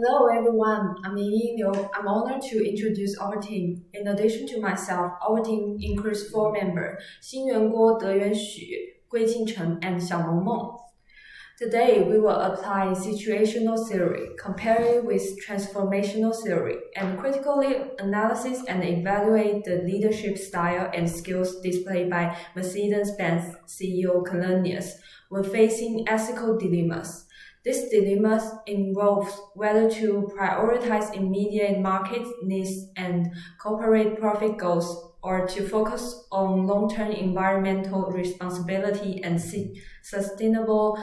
Hello everyone, I'm Yin Liu. I'm honored to introduce our team. In addition to myself, our team includes four members: 新元郭、德元许、桂庆成 and 小萌萌. Today, we will apply situational theory, compare it with transformational theory, and critically analyze and evaluate the leadership style and skills displayed by Mercedes Benz CEO Källenius when facing ethical dilemmas. This dilemma involves whether to prioritize immediate market needs and corporate profit goals or to focus on long-term environmental responsibility and sustainable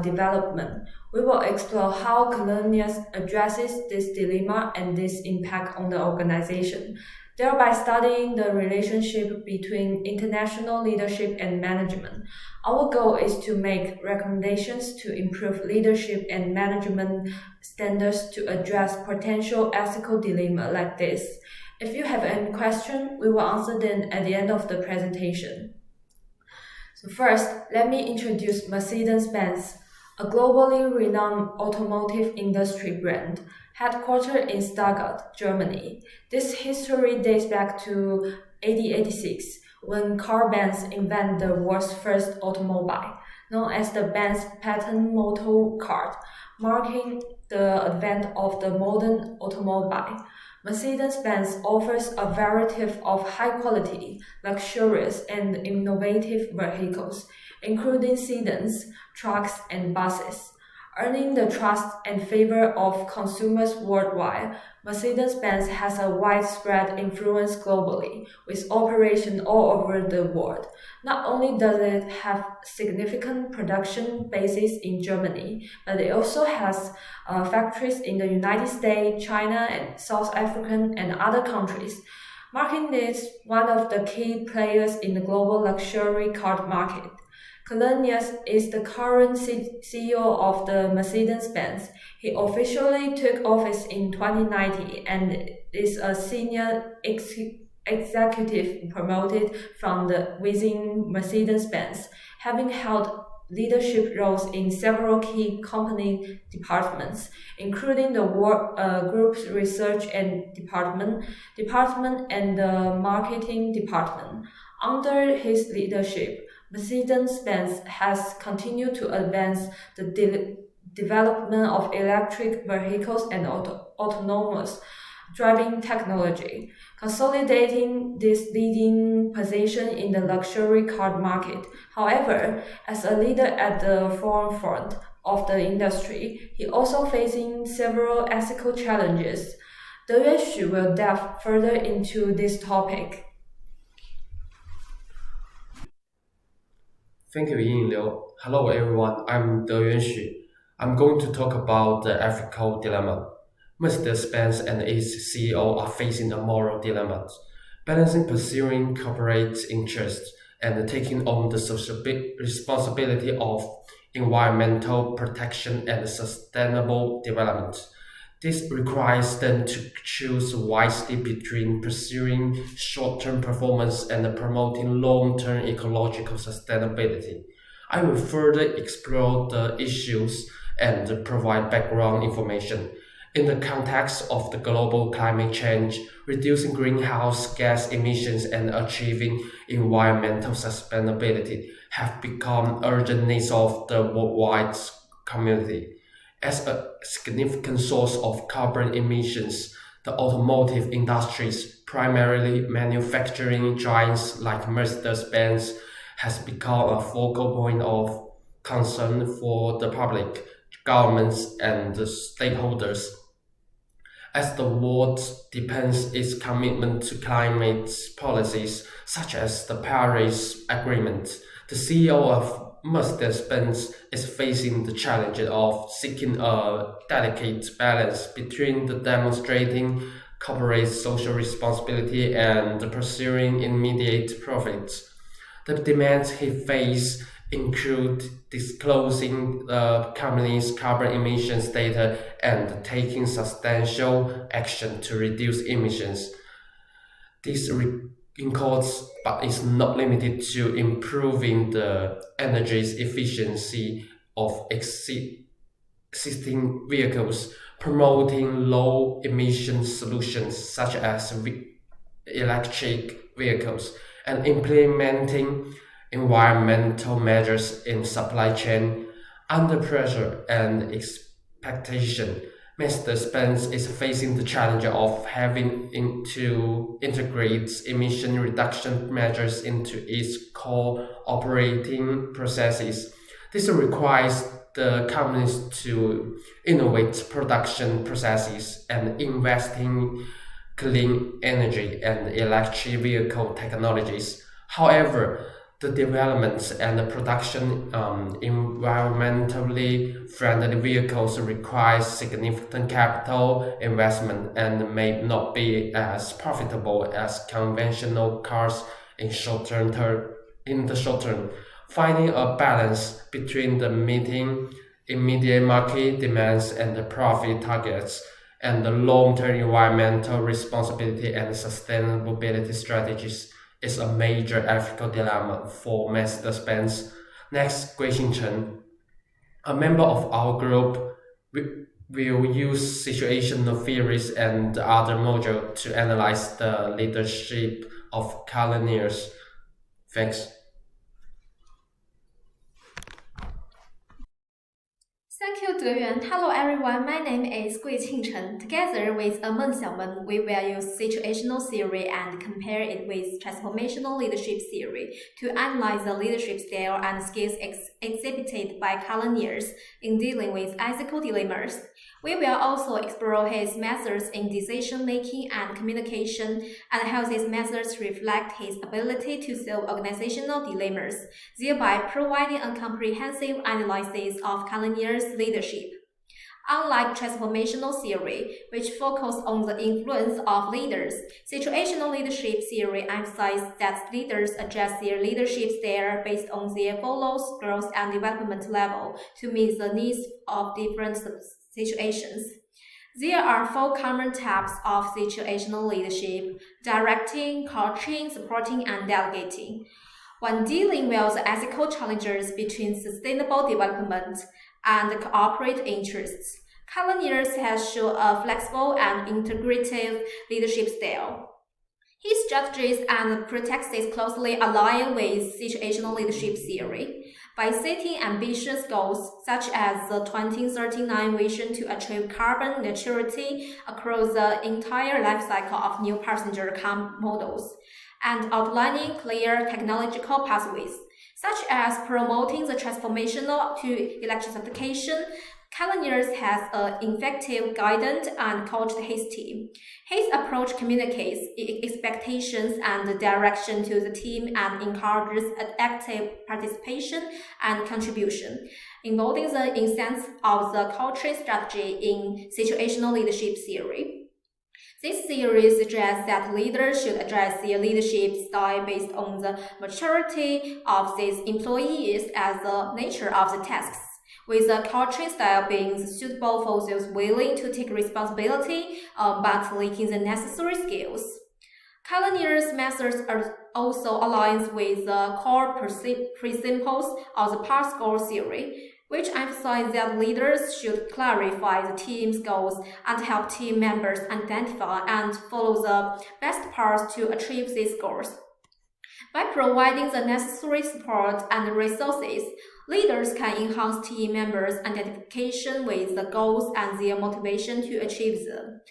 development. We will explore how Källenius addresses this dilemma and this impact on the organization, thereby studying the relationship between international leadership and management. Our goal is to make recommendations to improve leadership and management standards to address potential ethical dilemma like this. If you have any question, we will answer them at the end of the presentation. So first, let me introduce Mercedes-Benz, a globally renowned automotive industry brand, headquartered in Stuttgart, Germany. This history dates back to 1886, when Carl Benz invented the world's first automobile, known as the Benz patent motor car, marking the advent of the modern automobile. Mercedes-Benz offers a variety of high-quality, luxurious, and innovative vehicles, including sedans, trucks, and buses. Earning the trust and favor of consumers worldwide, Mercedes-Benz has a widespread influence globally, with operations all over the world. Not only does it have significant production bases in Germany, but it also has factories in the United States, China, and South Africa, and other countries, making it one of the key players in the global luxury car market. Källenius is the current CEO of the Mercedes-Benz. He officially took office in 2019 and is a senior executive promoted from within Mercedes-Benz, having held leadership roles in several key company departments, including the group's research and department and the marketing department. Under his leadership, Mercedes-Benz has continued to advance the development of electric vehicles and autonomous driving technology, consolidating this leading position in the luxury car market. However, as a leader at the forefront of the industry, he also facing several ethical challenges. De Yuanxu will delve further into this topic. Thank you, Yin Liu. Hello, everyone. I'm De Yuanxu. I'm going to talk about the ethical dilemma. Mercedes-Benz and its CEO are facing a moral dilemma, balancing pursuing corporate interests and taking on the social responsibility of environmental protection and sustainable development. This requires them to choose wisely between pursuing short-term performance and promoting long-term ecological sustainability. I will further explore the issues and provide background information. In the context of the global climate change, reducing greenhouse gas emissions and achieving environmental sustainability have become urgent needs of the worldwide community. As a significant source of carbon emissions, the automotive industries, primarily manufacturing giants like Mercedes-Benz, has become a focal point of concern for the public, governments, and the stakeholders. As the world deepens its commitment to climate policies, such as the Paris Agreement, the CEO of Mercedes-Benz is facing the challenge of seeking a delicate balance between the demonstrating corporate social responsibility and pursuing immediate profits. The demands he faces include disclosing the company's carbon emissions data and taking substantial action to reduce emissions. This includes, but is not limited to, improving the energy efficiency of existing vehicles, promoting low emission solutions such as electric vehicles, and implementing environmental measures in supply chain. Under pressure and expectation, Mercedes-Benz is facing the challenge of having to integrate emission reduction measures into its core operating processes. This requires the companies to innovate production processes and invest in clean energy and electric vehicle technologies. However, the development and the production environmentally friendly vehicles require significant capital investment and may not be as profitable as conventional cars in the short term. Finding a balance between the meeting immediate market demands and the profit targets and the long-term environmental responsibility and sustainability strategies is a major ethical dilemma for Mercedes-Benz. Next, Guixin Chen, a member of our group, will use situational theories and other modules to analyze the leadership of Källenius. Thanks. Thank you, Deyuan. Hello, everyone. My name is Guixin Chen. Together with Meng Xiaomen, we will use situational theory and compare it with transformational leadership theory to analyze the leadership style and skills exhibited by Källenius in dealing with ethical dilemmas. We will also explore his methods in decision-making and communication and how these methods reflect his ability to solve organizational dilemmas, thereby providing a comprehensive analysis of Källenius' leadership. Unlike transformational theory, which focuses on the influence of leaders, situational leadership theory emphasizes that leaders adjust their leadership style based on their follows growth and development level to meet the needs of different situations. There are 4 common types of situational leadership: directing, coaching, supporting, and delegating. When dealing with the ethical challenges between sustainable development and corporate interests, Källenius has shown a flexible and integrative leadership style. His strategies and practices closely align with situational leadership theory. By setting ambitious goals, such as the 2039 vision to achieve carbon neutrality across the entire life cycle of new passenger car models, and outlining clear technological pathways, such as promoting the transformational to electrification, Källenius has effective guidance and coached his team. His approach communicates expectations and direction to the team and encourages active participation and contribution, involving the essence of the coaching strategy in situational leadership theory. This theory suggests that leaders should address their leadership style based on the maturity of these employees as the nature of the tasks, with the coaching style being suitable for those willing to take responsibility but lacking the necessary skills. Källenius' methods also aligns with the core principles of the path goal theory, which emphasize that leaders should clarify the team's goals and help team members identify and follow the best path to achieve these goals. By providing the necessary support and resources, leaders can enhance team members' identification with the goals and their motivation to achieve them.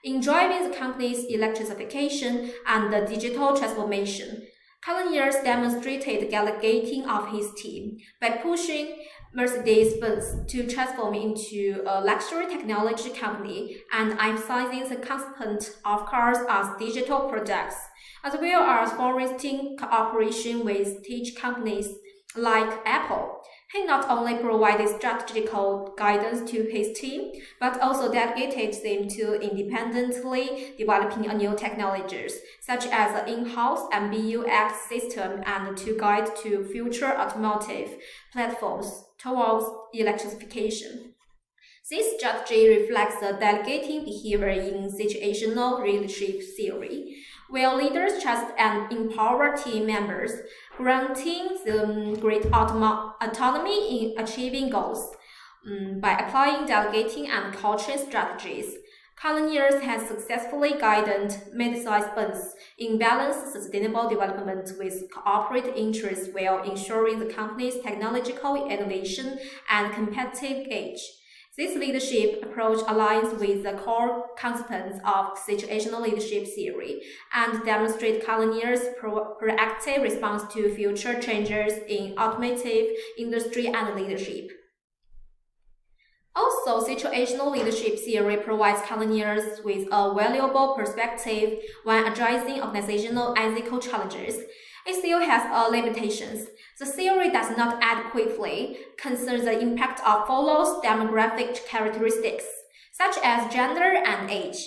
In driving the company's electrification and the digital transformation, Källenius demonstrated delegating of his team by pushing Mercedes Benz to transform into a luxury technology company and emphasizing the concept of cars as digital products, as well as fostering cooperation with tech companies like Apple. He not only provided strategical guidance to his team, but also delegated them to independently developing new technologies, such as the in-house MBUX system and to guide to future automotive platforms towards electrification. This strategy reflects the delegating behavior in situational leadership theory, where leaders trust and empower team members, granting them great autonomy in achieving goals. By applying delegating and coaching strategies, Källenius has successfully guided Mercedes Benz in balanced sustainable development with corporate interests while ensuring the company's technological innovation and competitive edge. This leadership approach aligns with the core concepts of situational leadership theory and demonstrates Källenius' proactive response to future changes in automotive industry and leadership. Also, situational leadership theory provides Källenius with a valuable perspective when addressing organizational ethical challenges. It still has limitations. The theory does not adequately consider the impact of follows demographic characteristics, such as gender and age,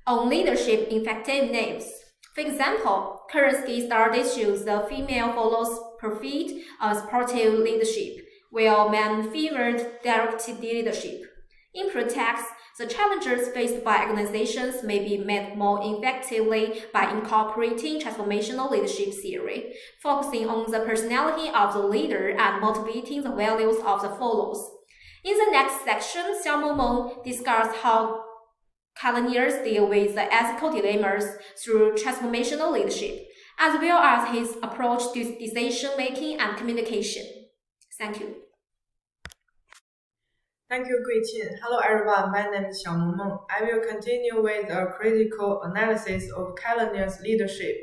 on leadership effectiveness. For example, current studies shows the female follows preferred supportive leadership, while men favored directed leadership. In practice, the challenges faced by organizations may be met more effectively by incorporating transformational leadership theory, focusing on the personality of the leader and motivating the values of the followers. In the next section, Xiaomeng discusses how Källenius deals with the ethical dilemmas through transformational leadership, as well as his approach to decision-making and communication. Thank you. Thank you, Guiqin. Hello everyone, my name is Xiaomeng. I will continue with a critical analysis of Källenius' leadership.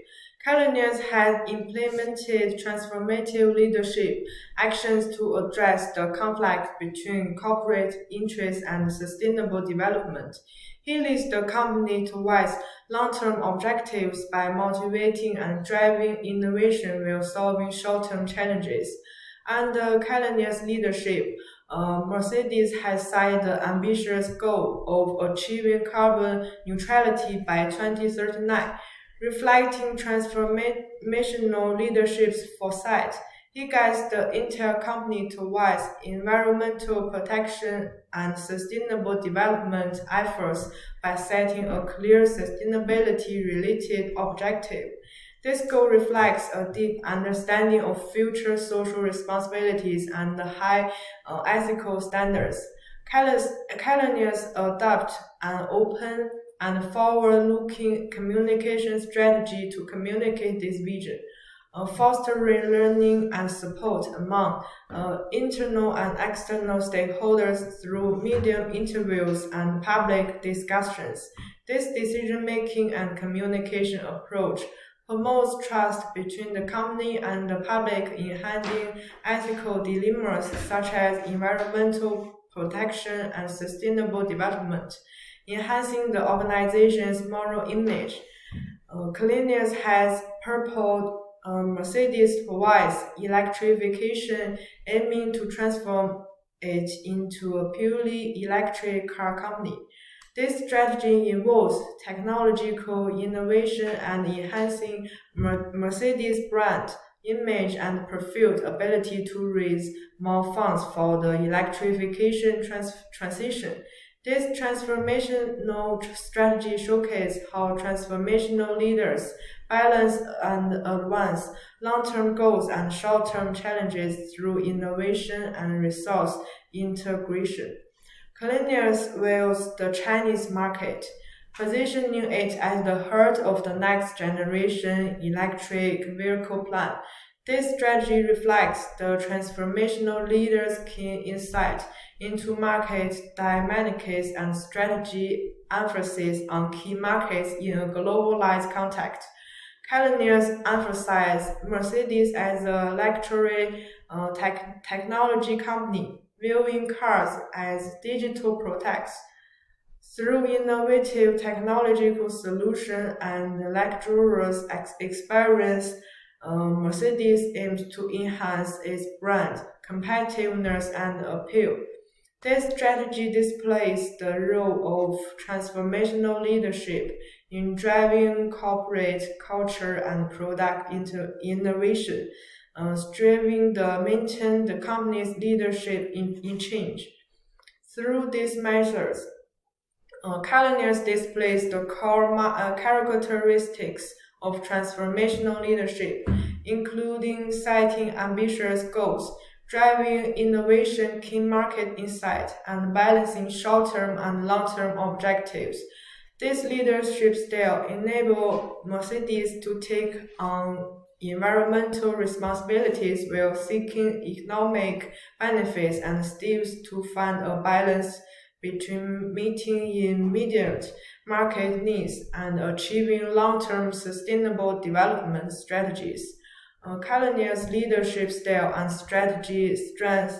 Källenius has implemented transformative leadership actions to address the conflict between corporate interests and sustainable development. He leads the company towards long-term objectives by motivating and driving innovation while solving short-term challenges. Under Källenius' leadership, Mercedes has set the ambitious goal of achieving carbon neutrality by 2039, reflecting transformational leadership's foresight. He guides the entire company towards environmental protection and sustainable development efforts by setting a clear sustainability-related objective. This goal reflects a deep understanding of future social responsibilities and high ethical standards. Källenius adopts an open and forward-looking communication strategy to communicate this vision, fostering learning and support among internal and external stakeholders through medium interviews and public discussions. This decision-making and communication approach promotes trust between the company and the public in handling ethical dilemmas such as environmental protection and sustainable development, enhancing the organization's moral image. Källenius has pursued Mercedes towards electrification, aiming to transform it into a purely electric car company. This strategy involves technological innovation and enhancing Mercedes' brand image and perceived ability to raise more funds for the electrification transition. This transformational strategy showcases how transformational leaders balance and advance long-term goals and short-term challenges through innovation and resource integration. Källenius views the Chinese market, positioning it as the heart of the next generation electric vehicle plan. This strategy reflects the transformational leader's keen insight into market dynamics and strategy emphasis on key markets in a globalized context. Källenius emphasized Mercedes as a luxury technology company, viewing cars as digital products. Through innovative technological solutions and luxurious experience, Mercedes aims to enhance its brand competitiveness and appeal. This strategy displays the role of transformational leadership in driving corporate culture and product innovation, striving to maintain the company's leadership in change. Through these measures, Källenius displays the core characteristics of transformational leadership, including setting ambitious goals, driving innovation, key market insight, and balancing short-term and long-term objectives. This leadership style enables Mercedes to take on environmental responsibilities while seeking economic benefits and strives to find a balance between meeting immediate market needs and achieving long-term sustainable development strategies. Källenius' leadership style and strategy strengths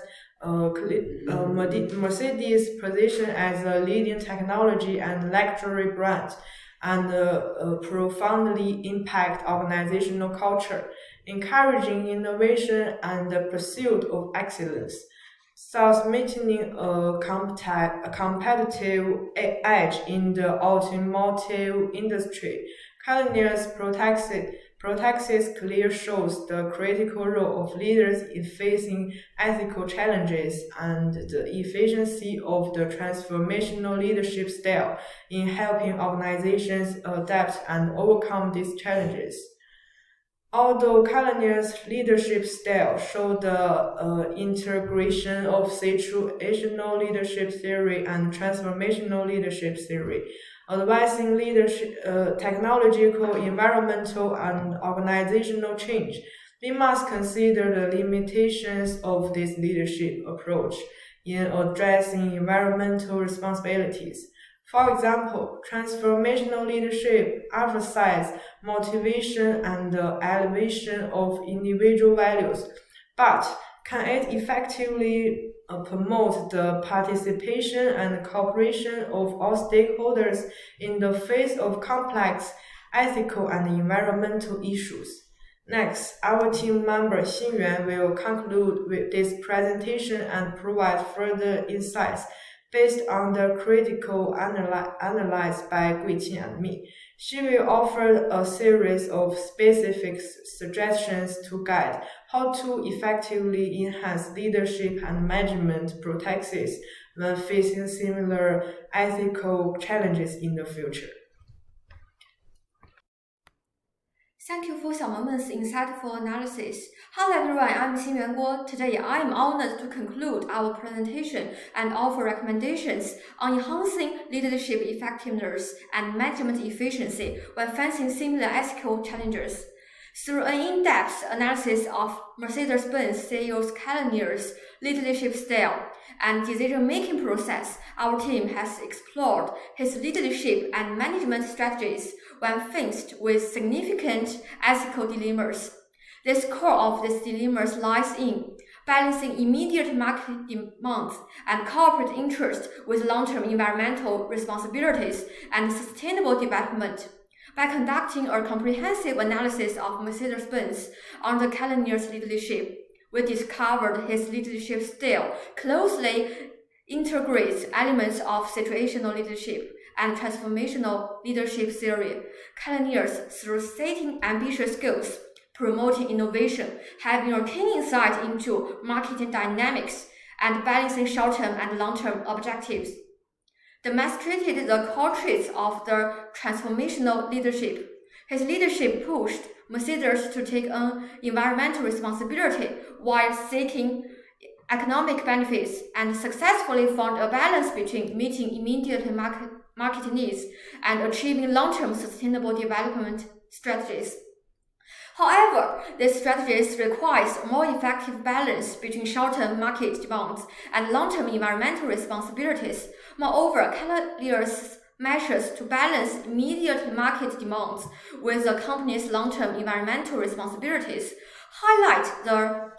Mercedes' position as a leading technology and luxury brand and profoundly impact organizational culture, encouraging innovation and the pursuit of excellence, thus maintaining a competitive edge in the automotive industry. Källenius' practice clearly shows the critical role of leaders in facing ethical challenges and the efficiency of the transformational leadership style in helping organizations adapt and overcome these challenges. Although Källenius' leadership style showed the integration of situational leadership theory and transformational leadership theory, advancing leadership, technological, environmental, and organizational change, we must consider the limitations of this leadership approach in addressing environmental responsibilities. For example, transformational leadership emphasizes motivation and the elevation of individual values, but can it effectively promote the participation and cooperation of all stakeholders in the face of complex ethical and environmental issues? Next, our team member Xinyuan will conclude with this presentation and provide further insights based on the critical analyze by Guiqing and me. She will offer a series of specific suggestions to guide how to effectively enhance leadership and management practices when facing similar ethical challenges in the future. Thank you for Xiaomen's insightful analysis. Hello everyone, I'm Xinyuan Guo. Today I am honored to conclude our presentation and offer recommendations on enhancing leadership effectiveness and management efficiency when facing similar ethical challenges. Through an in-depth analysis of Mercedes Benz CEO Källenius' leadership style and decision-making process, our team has explored his leadership and management strategies when faced with significant ethical dilemmas. The core of these dilemmas lies in balancing immediate market demands and corporate interest with long-term environmental responsibilities and sustainable development. By conducting a comprehensive analysis of Mercedes-Benz under Källenius' leadership, we discovered his leadership style closely integrates elements of situational leadership and transformational leadership theory. Källenius, through setting ambitious goals, promoting innovation, having a keen insight into marketing dynamics, and balancing short-term and long-term objectives, demonstrated the core traits of the transformational leadership. His leadership pushed Mercedes to take on environmental responsibility while seeking economic benefits and successfully found a balance between meeting immediate market needs and achieving long-term sustainable development strategies. However, these strategies require a more effective balance between short-term market demands and long-term environmental responsibilities. Moreover, Källenius' measures to balance immediate market demands with the company's long-term environmental responsibilities highlight the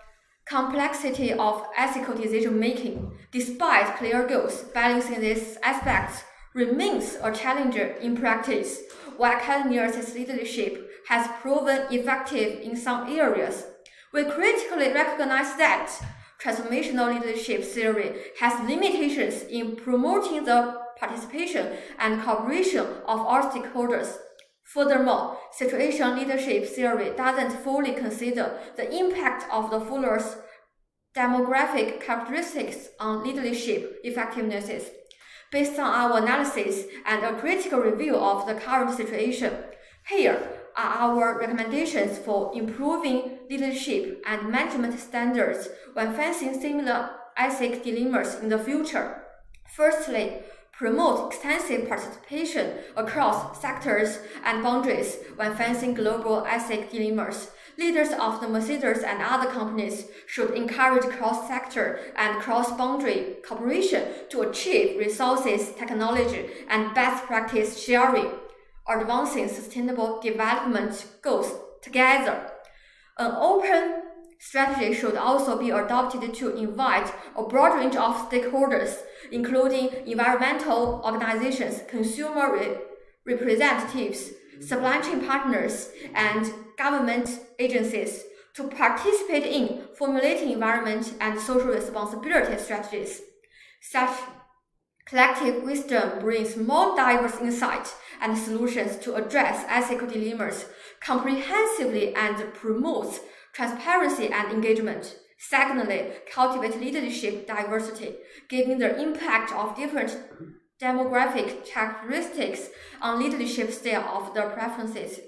complexity of ethical decision-making. Despite clear goals, balancing these aspects remains a challenge in practice. While Källenius' leadership has proven effective in some areas, we critically recognize that transformational leadership theory has limitations in promoting the participation and cooperation of all stakeholders. Furthermore, situational leadership theory doesn't fully consider the impact of the fuller's demographic characteristics on leadership effectiveness. Based on our analysis and a critical review of the current situation, here are our recommendations for improving leadership and management standards when facing similar ethic dilemmas in the future. Firstly, promote extensive participation across sectors and boundaries when facing global ethic dilemmas. Leaders of the Mercedes and other companies should encourage cross-sector and cross-boundary cooperation to achieve resources, technology, and best practice sharing, advancing sustainable development goals together. An open strategy should also be adopted to invite a broad range of stakeholders, including environmental organizations, consumer representatives, supply chain partners, and government agencies, to participate in formulating environment and social responsibility strategies. Such collective wisdom brings more diverse insight and solutions to address ethical dilemmas comprehensively and promotes transparency and engagement. Secondly, cultivate leadership diversity, given the impact of different demographic characteristics on leadership style of the preferences.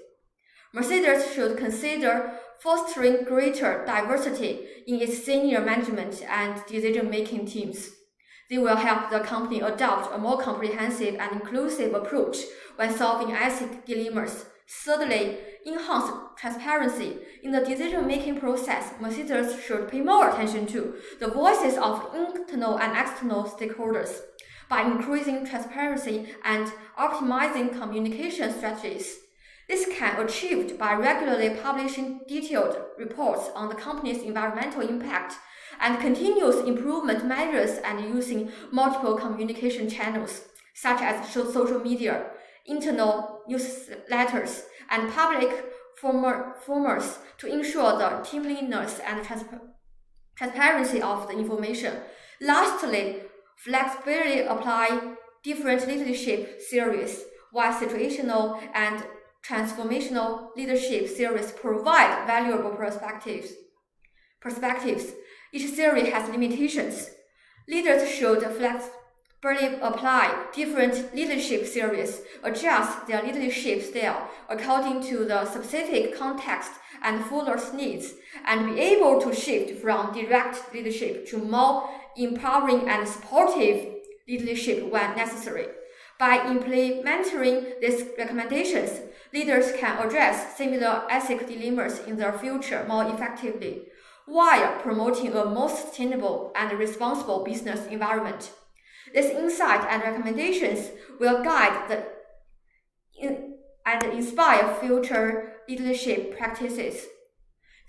Mercedes should consider fostering greater diversity in its senior management and decision-making teams. They will help the company adopt a more comprehensive and inclusive approach when solving ethical dilemmas. Thirdly, enhance transparency. In the decision-making process, Mercedes should pay more attention to the voices of internal and external stakeholders by increasing transparency and optimizing communication strategies. This can be achieved by regularly publishing detailed reports on the company's environmental impact and continuous improvement measures and using multiple communication channels, such as social media, internal newsletters, and public formats to ensure the timeliness and transparency of the information. Lastly, flexibly apply different leadership theories, while situational and transformational leadership theories provide valuable perspectives. Each theory has limitations. Leaders should flexibly apply different leadership theories, adjust their leadership style according to the specific context and followers' needs, and be able to shift from direct leadership to more empowering and supportive leadership when necessary. By implementing these recommendations, leaders can address similar ethical dilemmas in the future more effectively, while promoting a more sustainable and responsible business environment. These insights and recommendations will guide and inspire future leadership practices.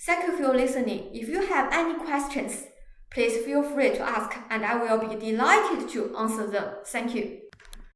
Thank you for listening. If you have any questions, please feel free to ask, and I will be delighted to answer them. Thank you.